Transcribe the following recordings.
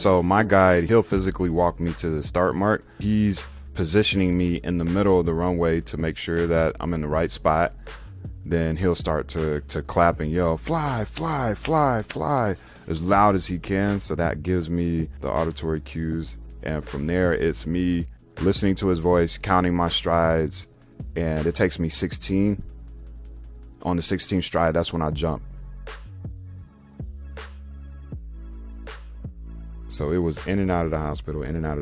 So my guide, he'll physically walk me to the start mark. He's positioning me in the middle of the runway to make sure that I'm in the right spot. Then he'll start to clap and yell, fly, fly, fly, fly, as loud as he can. So that gives me the auditory cues. And from there, it's me listening to his voice, counting my strides. And it takes me 16. On the 16th stride, that's when I jump. So it was in and out of the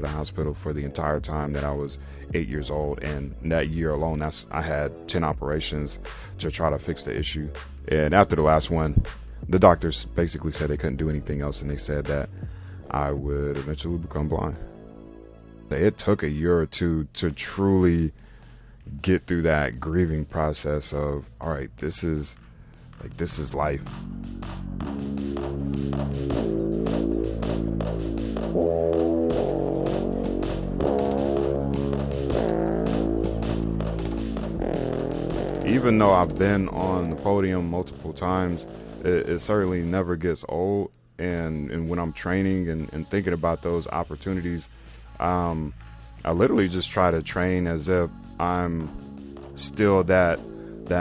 hospital for the entire time that I was 8 years old. And that year alone, I had 10 operations to try to fix the issue. And after the last one, the doctors basically said they couldn't do anything else. And they said that I would eventually become blind. It took a year or two to truly get through that grieving process of, all right, this is life. Even though I've been on the podium multiple times, it certainly never gets old. And when I'm training and thinking about those opportunities, I literally just try to train as if I'm still that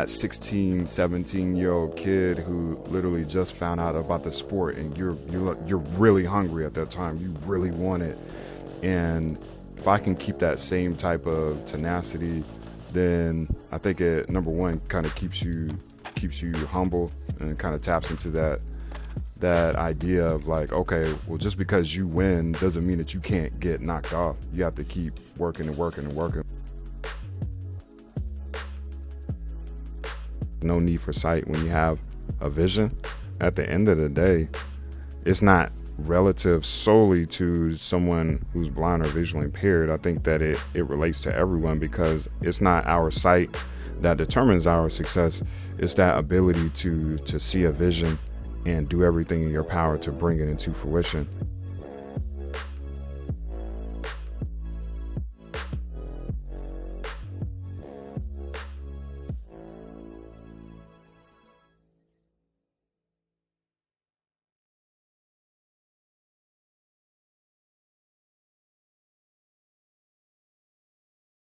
16, 17-year-old kid who literally just found out about the sport, and you're really hungry at that time. You really want it. And if I can keep that same type of tenacity, then I think it, number one, kind of keeps you humble and kind of taps into that idea of like, okay, well, just because you win doesn't mean that you can't get knocked off. You have to keep working and working and working. No need for sight when you have a vision. At the end of the day, it's not relative solely to someone who's blind or visually impaired. I think that it relates to everyone, because it's not our sight that determines our success. It's that ability to see a vision and do everything in your power to bring it into fruition.